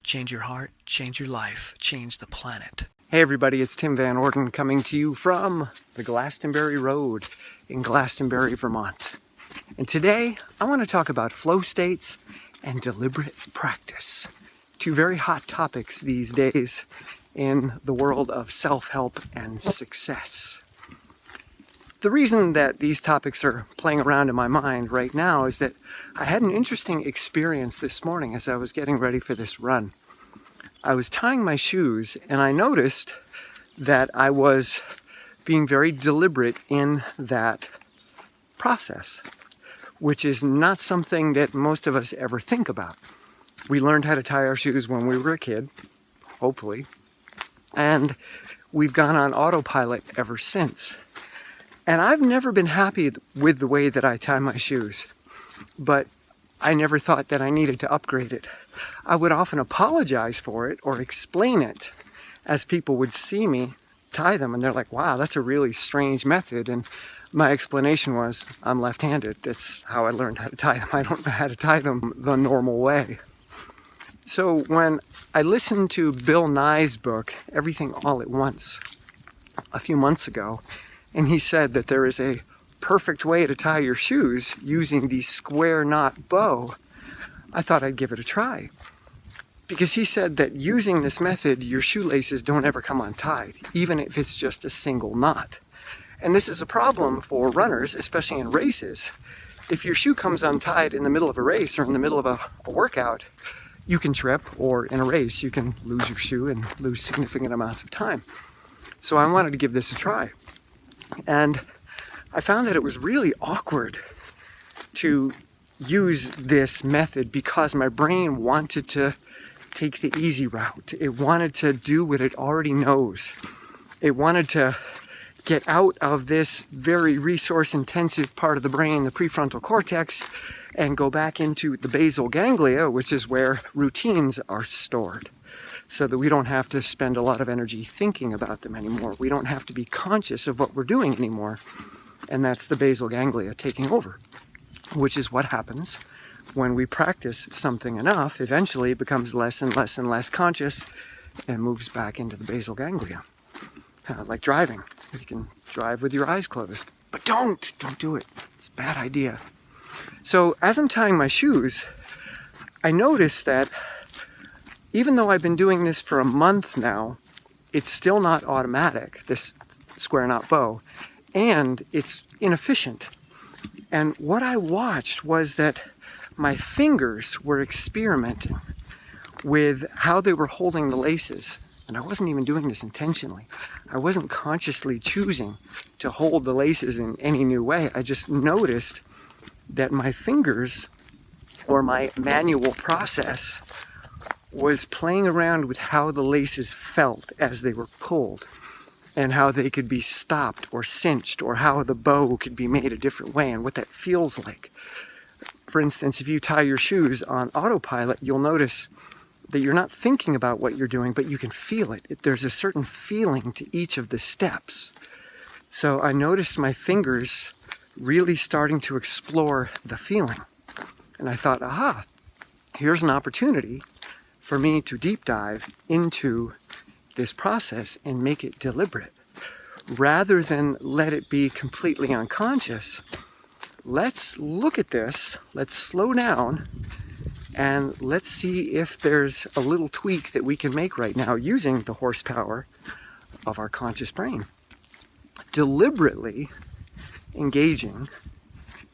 Change your heart, change your life, change the planet. Hey everybody, it's Tim Van Orden coming to you from the Glastonbury Road in Glastonbury, Vermont. And today I want to talk about flow states and deliberate practice. Two very hot topics these days in the world of self-help and success. The reason that these topics are playing around in my mind right now is that I had an interesting experience this morning as I was getting ready for this run. I was tying my shoes and I noticed that I was being very deliberate in that process, which is not something that most of us ever think about. We learned how to tie our shoes when we were a kid, hopefully, and we've gone on autopilot ever since. And I've never been happy with the way that I tie my shoes, but I never thought that I needed to upgrade it. I would often apologize for it or explain it as people would see me tie them and they're like, wow, that's a really strange method. And my explanation was, I'm left-handed. That's how I learned how to tie them. I don't know how to tie them the normal way. So when I listened to Bill Nye's book, Everything All at Once, a few months ago, and he said that there is a perfect way to tie your shoes using the square knot bow, I thought I'd give it a try. Because he said that using this method, your shoelaces don't ever come untied, even if it's just a single knot. And this is a problem for runners, especially in races. If your shoe comes untied in the middle of a race or in the middle of a workout, you can trip, or in a race, you can lose your shoe and lose significant amounts of time. So I wanted to give this a try. And I found that it was really awkward to use this method because my brain wanted to take the easy route. It wanted to do what it already knows. It wanted to get out of this very resource-intensive part of the brain, the prefrontal cortex, and go back into the basal ganglia, which is where routines are stored, so that we don't have to spend a lot of energy thinking about them anymore. We don't have to be conscious of what we're doing anymore. And that's the basal ganglia taking over, which is what happens when we practice something enough. Eventually it becomes less and less and less conscious and moves back into the basal ganglia. Like driving. You can drive with your eyes closed, but don't do it. It's a bad idea. So as I'm tying my shoes, I noticed that even though I've been doing this for a month now, it's still not automatic, this square knot bow, and it's inefficient. And what I watched was that my fingers were experimenting with how they were holding the laces. And I wasn't even doing this intentionally. I wasn't consciously choosing to hold the laces in any new way. I just noticed that my fingers, or my manual process, was playing around with how the laces felt as they were pulled, and how they could be stopped or cinched, or how the bow could be made a different way and what that feels like. For instance, if you tie your shoes on autopilot, you'll notice that you're not thinking about what you're doing, but you can feel it. There's a certain feeling to each of the steps. So I noticed my fingers really starting to explore the feeling. And I thought, aha, here's an opportunity for me to deep dive into this process and make it deliberate. Rather than let it be completely unconscious, let's look at this, let's slow down, and let's see if there's a little tweak that we can make right now using the horsepower of our conscious brain. Deliberately engaging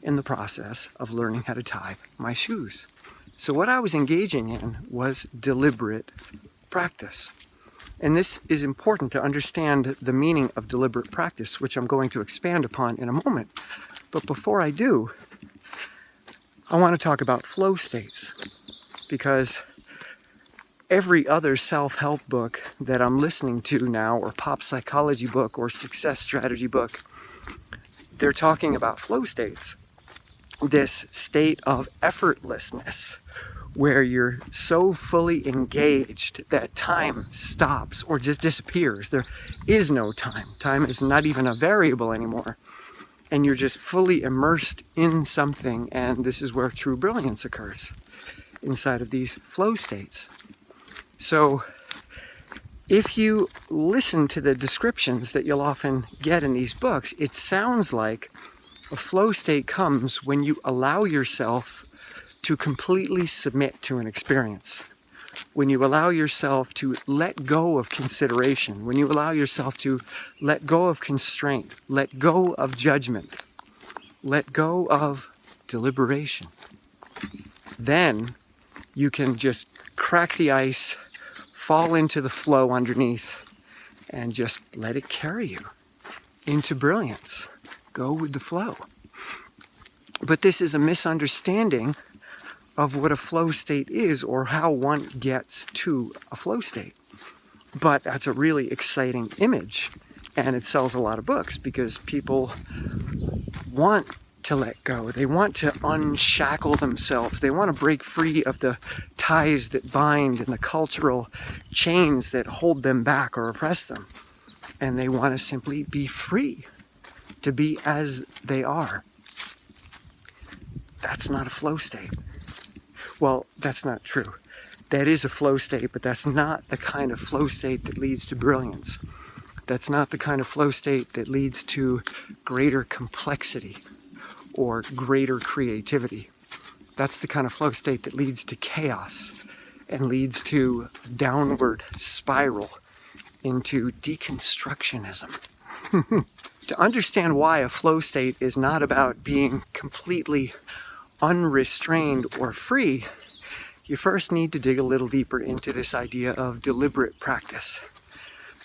in the process of learning how to tie my shoes. So what I was engaging in was deliberate practice. And this is important to understand the meaning of deliberate practice, which I'm going to expand upon in a moment. But before I do, I want to talk about flow states, because every other self-help book that I'm listening to now, or pop psychology book, or success strategy book, they're talking about flow states. This state of effortlessness, where you're so fully engaged that time stops or just disappears. There is no time. Time is not even a variable anymore. And you're just fully immersed in something, and this is where true brilliance occurs, inside of these flow states. So if you listen to the descriptions that you'll often get in these books, it sounds like a flow state comes when you allow yourself to completely submit to an experience, when you allow yourself to let go of consideration, when you allow yourself to let go of constraint, let go of judgment, let go of deliberation. Then you can just crack the ice, fall into the flow underneath, and just let it carry you into brilliance. Go with the flow. But this is a misunderstanding of what a flow state is or how one gets to a flow state. But that's a really exciting image, and it sells a lot of books because people want to let go. They want to unshackle themselves. They want to break free of the ties that bind and the cultural chains that hold them back or oppress them. And they want to simply be free, to be as they are. That's not a flow state. Well, that's not true. That is a flow state, but that's not the kind of flow state that leads to brilliance. That's not the kind of flow state that leads to greater complexity or greater creativity. That's the kind of flow state that leads to chaos and leads to downward spiral into deconstructionism. To understand why a flow state is not about being completely unrestrained or free, you first need to dig a little deeper into this idea of deliberate practice.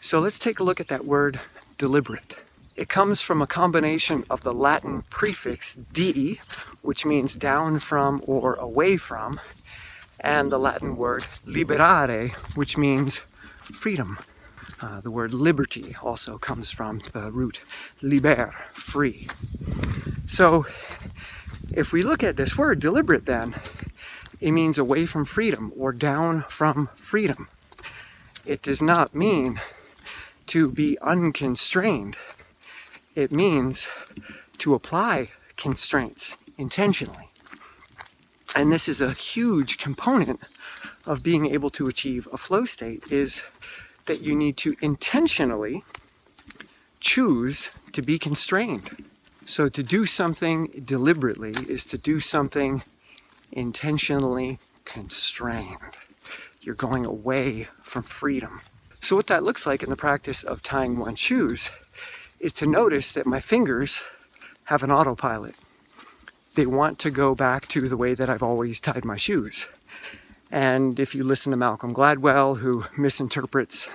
So let's take a look at that word deliberate. It comes from a combination of the Latin prefix di, which means down from or away from, and the Latin word liberare, which means freedom. The word liberty also comes from the root liber, free. So if we look at this word deliberate then, it means away from freedom or down from freedom. It does not mean to be unconstrained. It means to apply constraints intentionally. And this is a huge component of being able to achieve a flow state, is that you need to intentionally choose to be constrained. So to do something deliberately is to do something intentionally constrained. You're going away from freedom. So what that looks like in the practice of tying one's shoes is to notice that my fingers have an autopilot. They want to go back to the way that I've always tied my shoes. And if you listen to Malcolm Gladwell, who misinterprets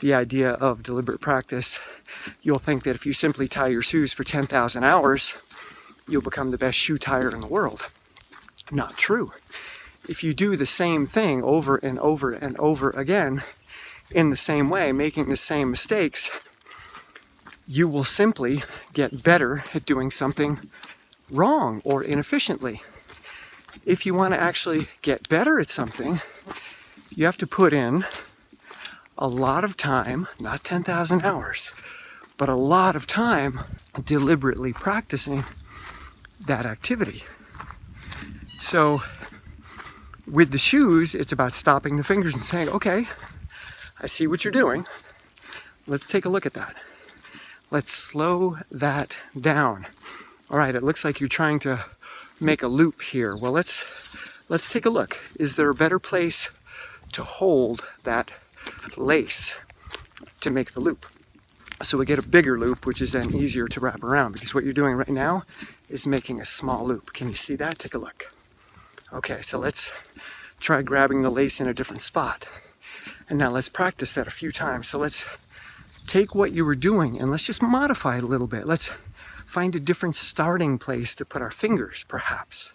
the idea of deliberate practice, you'll think that if you simply tie your shoes for 10,000 hours, you'll become the best shoe tire in the world. Not true. If you do the same thing over and over and over again in the same way, making the same mistakes, you will simply get better at doing something wrong or inefficiently. If you want to actually get better at something, you have to put in a lot of time, not 10,000 hours, but a lot of time deliberately practicing that activity. So with the shoes, it's about stopping the fingers and saying, okay, I see what you're doing. Let's take a look at that. Let's slow that down. All right, it looks like you're trying to make a loop here. Well, let's take a look. Is there a better place to hold that lace to make the loop? So we get a bigger loop, which is then easier to wrap around, because what you're doing right now is making a small loop. Can you see that? Take a look. Okay, so let's try grabbing the lace in a different spot. And now let's practice that a few times. So let's take what you were doing and let's just modify it a little bit. Let's find a different starting place to put our fingers, perhaps.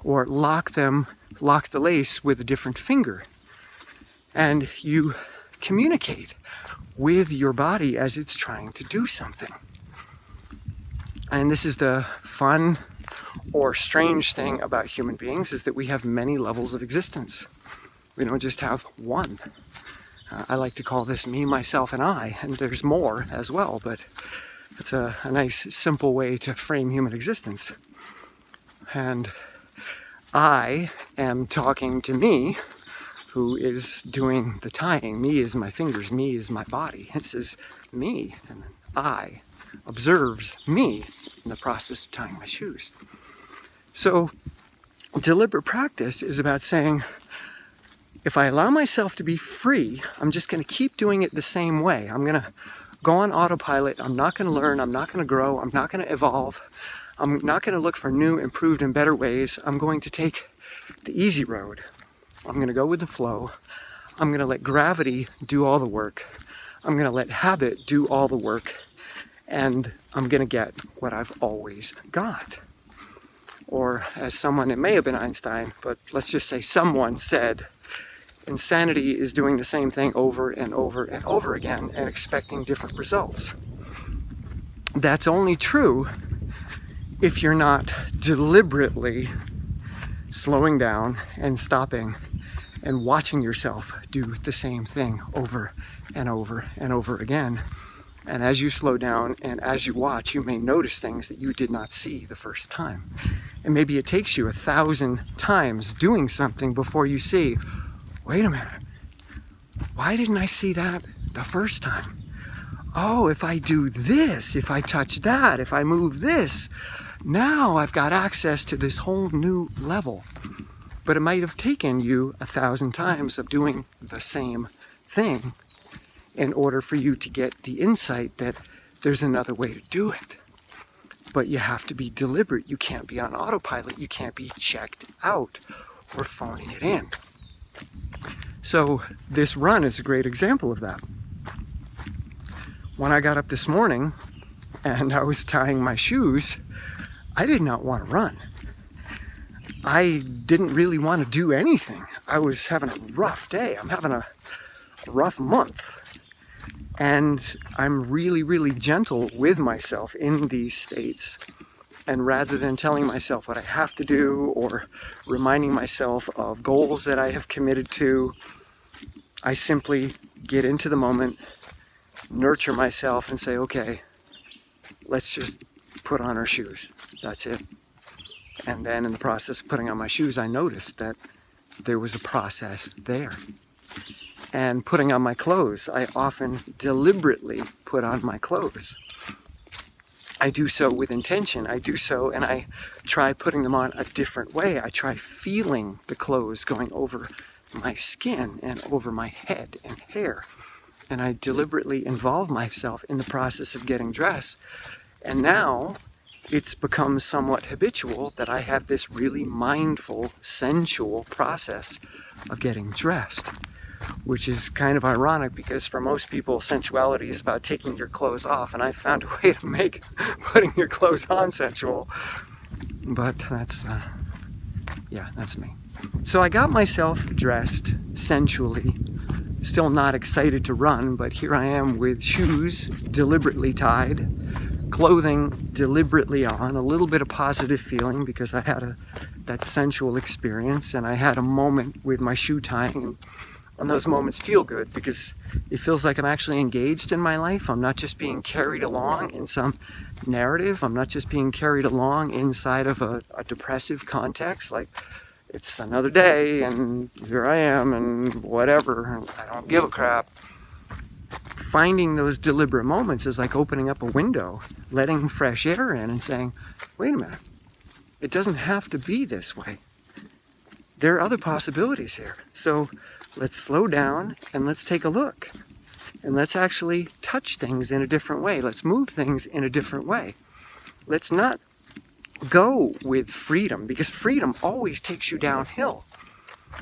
Or lock the lace with a different finger. And you communicate with your body as it's trying to do something. And this is the fun or strange thing about human beings, is that we have many levels of existence. We don't just have one. I like to call this me, myself, and I, and there's more as well, but it's a nice, simple way to frame human existence. And I am talking to me who is doing the tying. Me is my fingers, me is my body. This is me, and I observes me in the process of tying my shoes. So deliberate practice is about saying, if I allow myself to be free, I'm just going to keep doing it the same way. I'm going to go on autopilot. I'm not going to learn. I'm not going to grow. I'm not going to evolve. I'm not going to look for new, improved, and better ways. I'm going to take the easy road. I'm going to go with the flow. I'm going to let gravity do all the work. I'm going to let habit do all the work. And I'm going to get what I've always got. Or as someone, it may have been Einstein, but let's just say someone said, insanity is doing the same thing over and over and over again and expecting different results. That's only true if you're not deliberately slowing down and stopping and watching yourself do the same thing over and over and over again. And as you slow down and as you watch, you may notice things that you did not see the first time. And maybe it takes you 1,000 times doing something before you see, wait a minute, why didn't I see that the first time? Oh, if I do this, if I touch that, if I move this, now I've got access to this whole new level. But it might have taken you 1,000 times of doing the same thing in order for you to get the insight that there's another way to do it. But you have to be deliberate. You can't be on autopilot. You can't be checked out or phoning it in. So this run is a great example of that. When I got up this morning and I was tying my shoes, I did not want to run. I didn't really want to do anything. I was having a rough day. I'm having a rough month. And I'm really, really gentle with myself in these states. And rather than telling myself what I have to do or reminding myself of goals that I have committed to, I simply get into the moment, nurture myself, and say, okay, let's just put on our shoes. That's it. And then in the process of putting on my shoes, I noticed that there was a process there. And putting on my clothes, I often deliberately put on my clothes. I do so with intention. I do so and I try putting them on a different way. I try feeling the clothes going over my skin and over my head and hair. And I deliberately involve myself in the process of getting dressed. And now it's become somewhat habitual that I have this really mindful, sensual process of getting dressed. Which is kind of ironic because for most people, sensuality is about taking your clothes off, and I found a way to make putting your clothes on sensual. But that's me. So I got myself dressed sensually, still not excited to run, but here I am with shoes deliberately tied, clothing deliberately on, a little bit of positive feeling because I had that sensual experience, and I had a moment with my shoe tying. And those moments feel good because it feels like I'm actually engaged in my life. I'm not just being carried along in some narrative. I'm not just being carried along inside of a depressive context, like it's another day and here I am and whatever, and I don't give a crap. Finding those deliberate moments is like opening up a window, letting fresh air in and saying, wait a minute, it doesn't have to be this way. There are other possibilities here. So let's slow down and let's take a look. And let's actually touch things in a different way. Let's move things in a different way. Let's not go with freedom, because freedom always takes you downhill.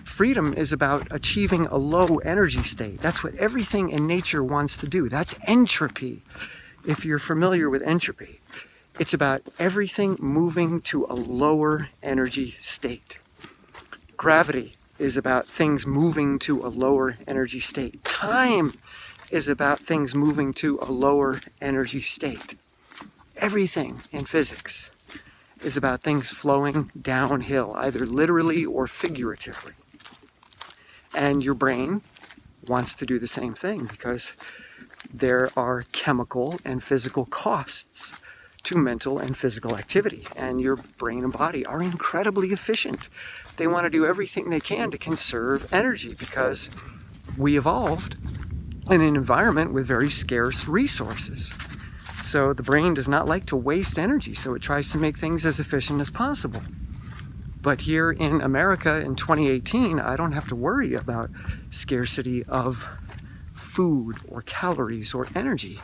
Freedom is about achieving a low energy state. That's what everything in nature wants to do. That's entropy, if you're familiar with entropy. It's about everything moving to a lower energy state. Gravity is about things moving to a lower energy state. Time is about things moving to a lower energy state. Everything in physics is about things flowing downhill, either literally or figuratively. And your brain wants to do the same thing because there are chemical and physical costs to mental and physical activity. And your brain and body are incredibly efficient. they want to do everything they can to conserve energy because we evolved in an environment with very scarce resources. So the brain does not like to waste energy, so it tries to make things as efficient as possible. But here in America in 2018, I don't have to worry about scarcity of food or calories or energy.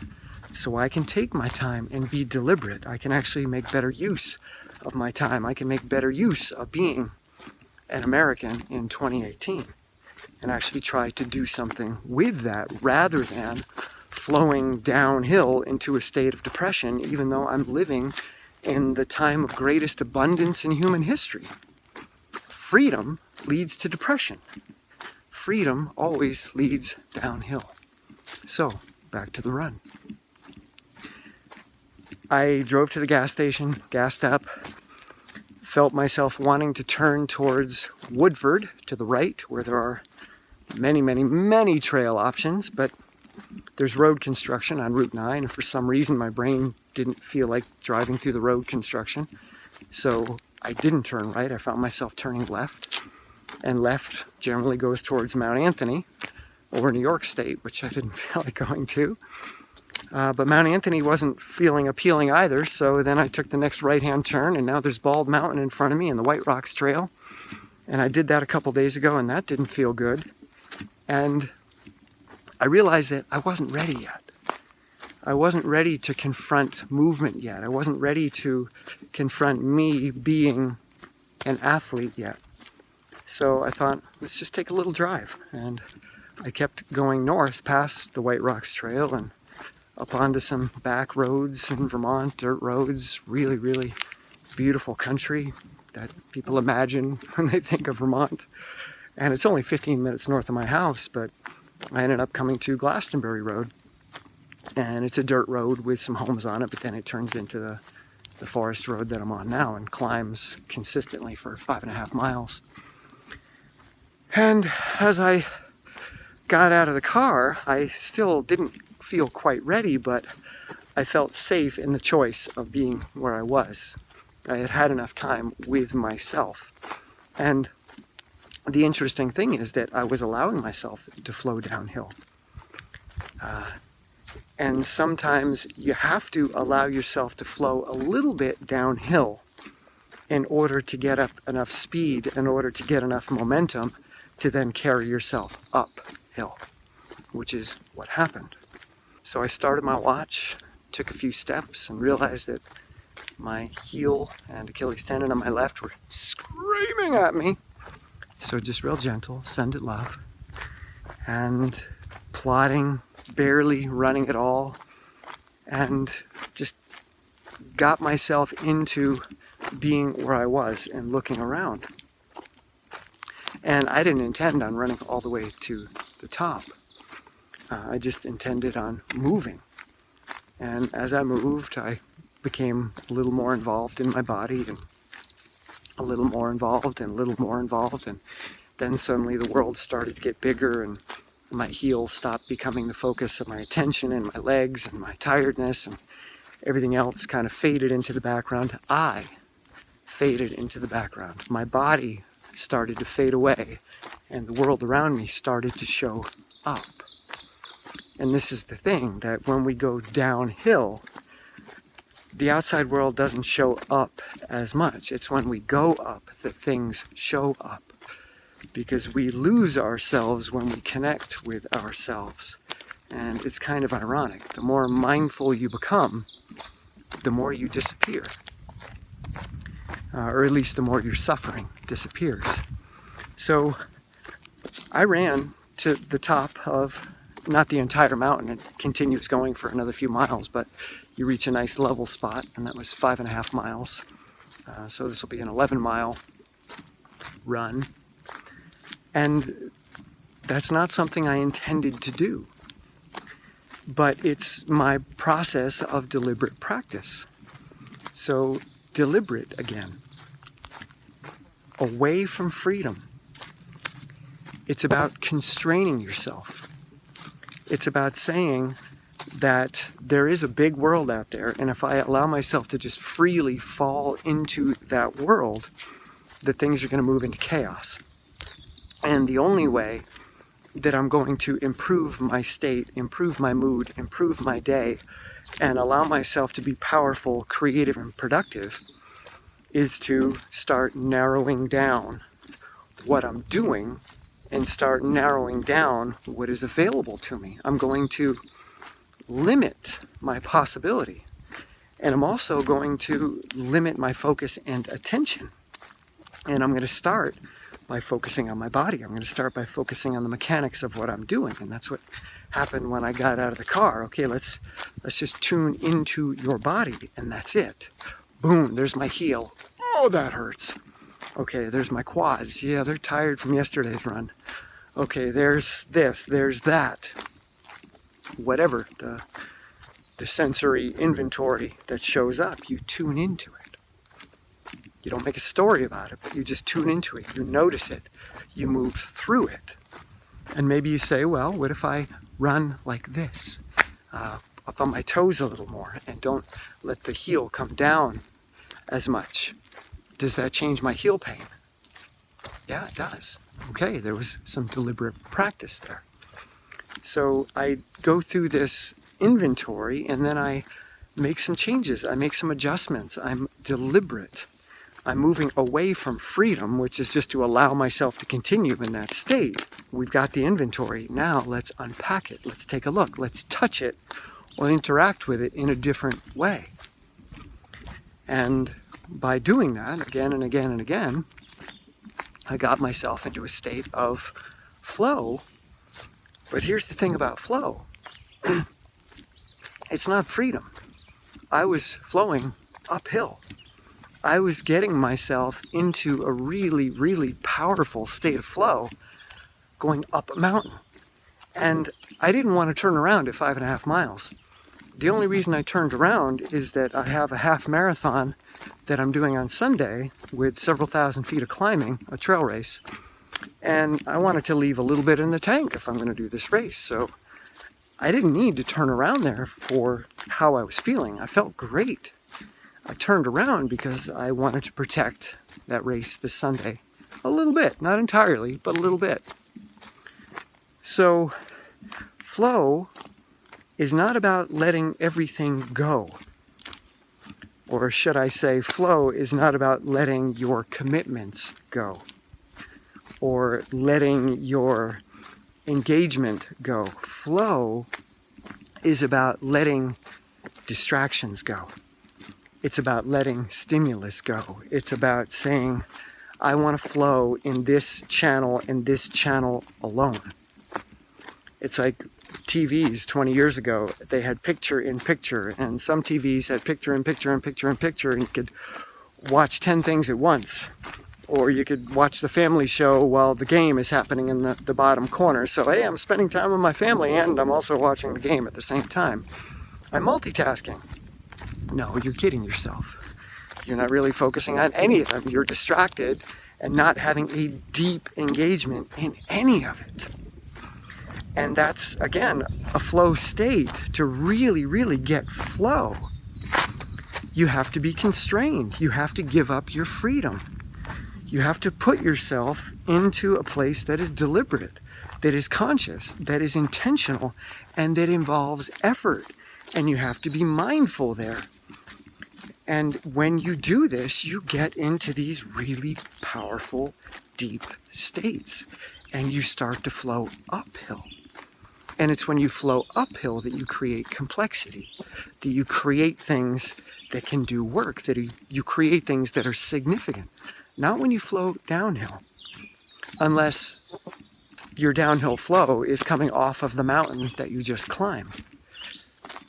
So I can take my time and be deliberate. I can actually make better use of my time. I can make better use of being an American in 2018 and actually try to do something with that rather than flowing downhill into a state of depression, even though I'm living in the time of greatest abundance in human history. Freedom leads to depression. Freedom always leads downhill. So, back to the run. I drove to the gas station, gassed up, felt myself wanting to turn towards Woodford to the right, where there are many, many, many trail options, but there's road construction on Route 9, and for some reason my brain didn't feel like driving through the road construction. So I didn't turn right. I found myself turning left, and left generally goes towards Mount Anthony or New York State, which I didn't feel like going to. But Mount Anthony wasn't feeling appealing either, so then I took the next right-hand turn, and now there's Bald Mountain in front of me and the White Rocks Trail. And I did that a couple days ago, and that didn't feel good. And I realized that I wasn't ready yet. I wasn't ready to confront movement yet. I wasn't ready to confront me being an athlete yet. So I thought, let's just take a little drive. And I kept going north past the White Rocks Trail and up onto some back roads in Vermont, dirt roads, really, really beautiful country that people imagine when they think of Vermont. And it's only 15 minutes north of my house, but I ended up coming to Glastonbury Road. And it's a dirt road with some homes on it, but then it turns into the forest road that I'm on now and climbs consistently for 5.5 miles. And as I got out of the car, I still didn't feel quite ready, but I felt safe in the choice of being where I was. I had had enough time with myself. And the interesting thing is that I was allowing myself to flow downhill. And sometimes you have to allow yourself to flow a little bit downhill in order to get up enough speed, in order to get enough momentum to then carry yourself uphill, which is what happened. So I started my watch, took a few steps, and realized that my heel and Achilles tendon on my left were screaming at me. So just real gentle, send it love, and plodding, barely running at all, and just got myself into being where I was and looking around. And I didn't intend on running all the way to the top. I just intended on moving. And as I moved, I became a little more involved in my body, and a little more involved, and a little more involved, and then suddenly the world started to get bigger, and my heel stopped becoming the focus of my attention, and my legs and my tiredness and everything else kind of faded into the background. I faded into the background. My body started to fade away, and the world around me started to show up. And this is the thing, that when we go downhill, the outside world doesn't show up as much. It's when we go up that things show up, because we lose ourselves when we connect with ourselves. And it's kind of ironic. The more mindful you become, the more you disappear. Or at least the more your suffering disappears. So I ran to the top of, not the entire mountain, it continues going for another few miles, but you reach a nice level spot, and that was 5.5 miles. So this will be an 11-mile run. And that's not something I intended to do, but it's my process of deliberate practice. So deliberate again, away from freedom. It's about constraining yourself. It's about saying that there is a big world out there, and if I allow myself to just freely fall into that world, that things are going to move into chaos. And the only way that I'm going to improve my state, improve my mood, improve my day, and allow myself to be powerful, creative, and productive is to start narrowing down what I'm doing and start narrowing down what is available to me. I'm going to limit my possibility. And I'm also going to limit my focus and attention. And I'm going to start by focusing on my body. I'm going to start by focusing on the mechanics of what I'm doing. And that's what happened when I got out of the car. Okay, let's just tune into your body, and that's it. Boom, there's my heel. Oh, that hurts. Okay, there's my quads. Yeah, they're tired from yesterday's run. Okay, there's this, there's that. Whatever the sensory inventory that shows up, you tune into it. You don't make a story about it, but you just tune into it. You notice it. You move through it. And maybe you say, well, what if I run like this? Up on my toes a little more and don't let the heel come down as much. Does that change my heel pain? Yeah, it does. Okay, there was some deliberate practice there. So I go through this inventory and then I make some changes. I make some adjustments. I'm deliberate. I'm moving away from freedom, which is just to allow myself to continue in that state. We've got the inventory. Now let's unpack it. Let's take a look. Let's touch it or interact with it in a different way. And by doing that again and again and again, I got myself into a state of flow. But here's the thing about flow. It's not freedom. I was flowing uphill. I was getting myself into a really, really powerful state of flow going up a mountain. And I didn't want to turn around at 5.5 miles. The only reason I turned around is that I have a half marathon that I'm doing on Sunday with several thousand feet of climbing, a trail race. And I wanted to leave a little bit in the tank if I'm going to do this race. So I didn't need to turn around there for how I was feeling. I felt great. I turned around because I wanted to protect that race this Sunday a little bit, not entirely, but a little bit. So flow is not about letting everything go. Or should I say, flow is not about letting your commitments go or letting your engagement go. Flow is about letting distractions go. It's about letting stimulus go. It's about saying, I want to flow in this channel and this channel alone. It's like TVs 20 years ago. They had picture in picture, and some TVs had picture in picture in picture in picture, and you could watch 10 things at once. Or you could watch the family show while the game is happening in the bottom corner. So, hey, I'm spending time with my family and I'm also watching the game at the same time. I'm multitasking. No, you're kidding yourself. You're not really focusing on any of them. You're distracted and not having a deep engagement in any of it. And that's, again, a flow state. To really, really get flow, you have to be constrained. You have to give up your freedom. You have to put yourself into a place that is deliberate, that is conscious, that is intentional, and that involves effort. And you have to be mindful there. And when you do this, you get into these really powerful, deep states. And you start to flow uphill. And it's when you flow uphill that you create complexity, that you create things that can do work, that you create things that are significant. Not when you flow downhill, unless your downhill flow is coming off of the mountain that you just climbed.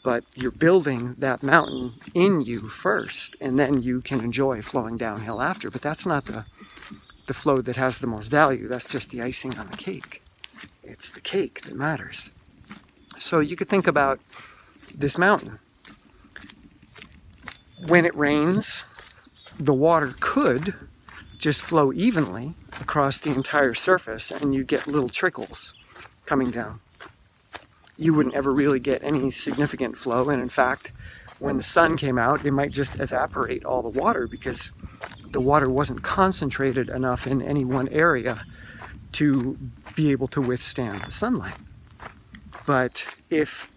But you're building that mountain in you first, and then you can enjoy flowing downhill after. But that's not the flow that has the most value. That's just the icing on the cake. It's the cake that matters. So you could think about this mountain. When it rains, the water could just flow evenly across the entire surface, and you get little trickles coming down. You wouldn't ever really get any significant flow, and in fact, when the sun came out, it might just evaporate all the water because the water wasn't concentrated enough in any one area to be able to withstand the sunlight. But if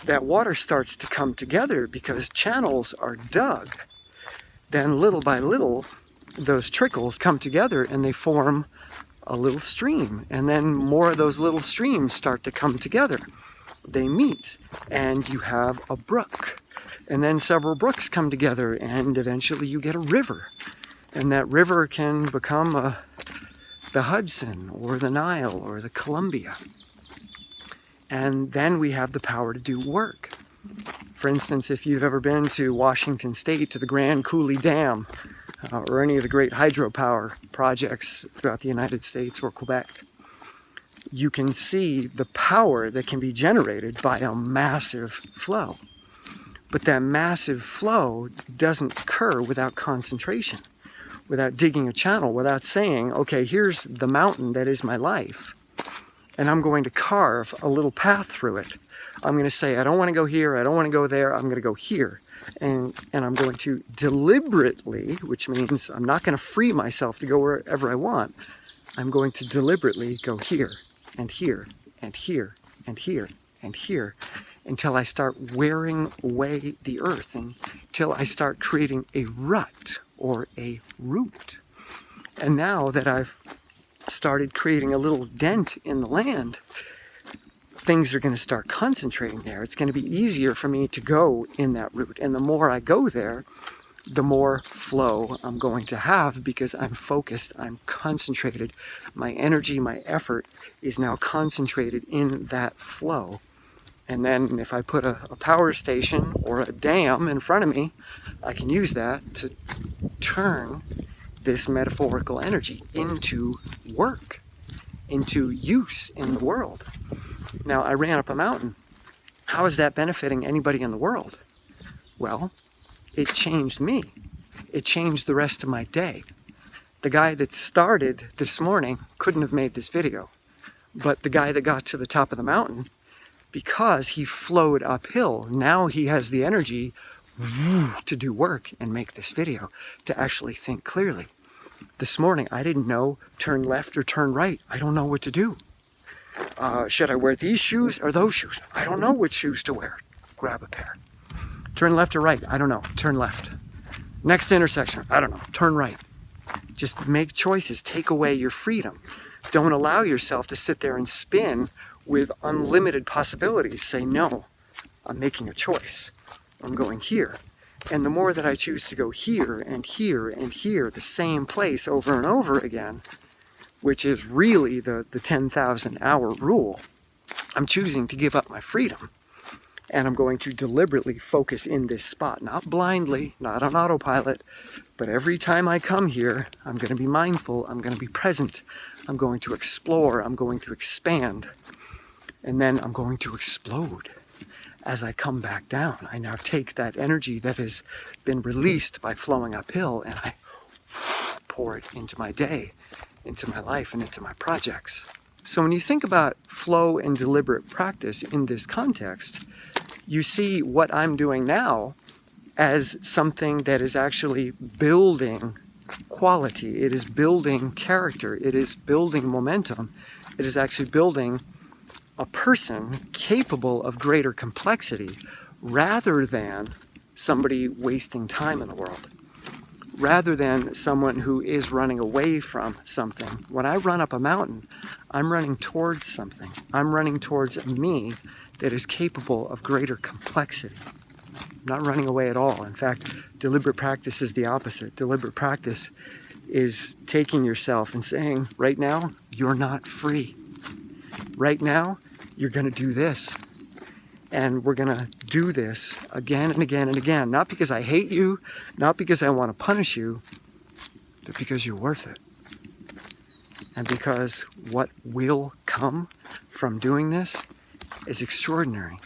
that water starts to come together because channels are dug, then little by little, those trickles come together and they form a little stream. And then more of those little streams start to come together. They meet, and you have a brook. And then several brooks come together, and eventually you get a river. And that river can become the Hudson, or the Nile, or the Columbia. And then we have the power to do work. For instance, if you've ever been to Washington State, to the Grand Coulee Dam, or any of the great hydropower projects throughout the United States or Quebec, you can see the power that can be generated by a massive flow. But that massive flow doesn't occur without concentration, without digging a channel, without saying, okay, here's the mountain that is my life, and I'm going to carve a little path through it. I'm going to say, I don't want to go here, I don't want to go there, I'm going to go here. And I'm going to deliberately, which means I'm not going to free myself to go wherever I want, I'm going to deliberately go here, and here, and here, and here, and here, until I start wearing away the earth, until I start creating a rut or a root. And now that I've started creating a little dent in the land, things are going to start concentrating there. It's going to be easier for me to go in that route. And the more I go there, the more flow I'm going to have, because I'm focused, I'm concentrated. My energy, my effort is now concentrated in that flow. And then if I put a power station or a dam in front of me, I can use that to turn this metaphorical energy into work, into use in the world. Now, I ran up a mountain. How is that benefiting anybody in the world? Well, it changed me. It changed the rest of my day. The guy that started this morning couldn't have made this video. But the guy that got to the top of the mountain, because he flowed uphill, now he has the energy to do work and make this video, to actually think clearly. This morning, I didn't know turn left or turn right. I don't know what to do. Should I wear these shoes or those shoes? I don't know which shoes to wear. Grab a pair. Turn left or right? I don't know. Turn left. Next intersection? I don't know. Turn right. Just make choices. Take away your freedom. Don't allow yourself to sit there and spin with unlimited possibilities. Say, no, I'm making a choice. I'm going here. And the more that I choose to go here and here and here, the same place over and over again, which is really the 10,000 hour rule, I'm choosing to give up my freedom. And I'm going to deliberately focus in this spot, not blindly, not on autopilot, but every time I come here, I'm going to be mindful, I'm going to be present, I'm going to explore, I'm going to expand, and then I'm going to explode. As I come back down, I now take that energy that has been released by flowing uphill, and I pour it into my day, into my life, and into my projects. So when you think about flow and deliberate practice in this context, you see what I'm doing now as something that is actually building quality. It is building character. It is building momentum. It is actually building a person capable of greater complexity, rather than somebody wasting time in the world, rather than someone who is running away from something. When I run up a mountain, I'm running towards something. I'm running towards a me that is capable of greater complexity. I'm not running away at all. In fact, deliberate practice is the opposite. Deliberate practice is taking yourself and saying, right now, you're not free. Right now, you're going to do this. And we're going to do this again and again and again. Not because I hate you, not because I want to punish you, but because you're worth it. And because what will come from doing this is extraordinary.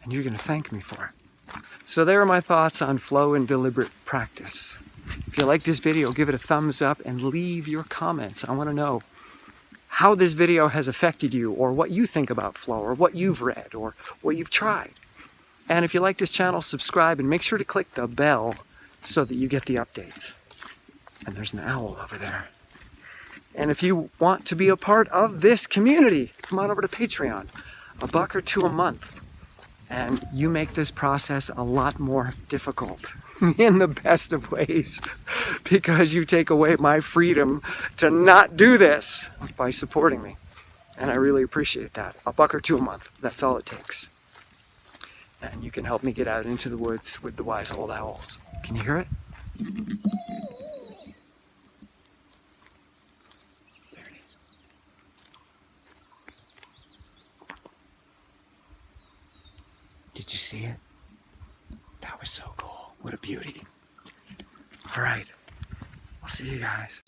And you're going to thank me for it. So there are my thoughts on flow and deliberate practice. If you like this video, give it a thumbs up and leave your comments. I want to know how this video has affected you, or what you think about flow, or what you've read, or what you've tried. And if you like this channel, subscribe and make sure to click the bell so that you get the updates. And there's an owl over there. And if you want to be a part of this community, come on over to Patreon. $1 or $2 a month. And you make this process a lot more difficult in the best of ways, because you take away my freedom to not do this by supporting me. And I really appreciate that. $1 or $2 a month. That's all it takes. And you can help me get out into the woods with the wise old owls. Can you hear it? There it is. Did you see it? That was so cool. What a beauty. All right. I'll see you guys.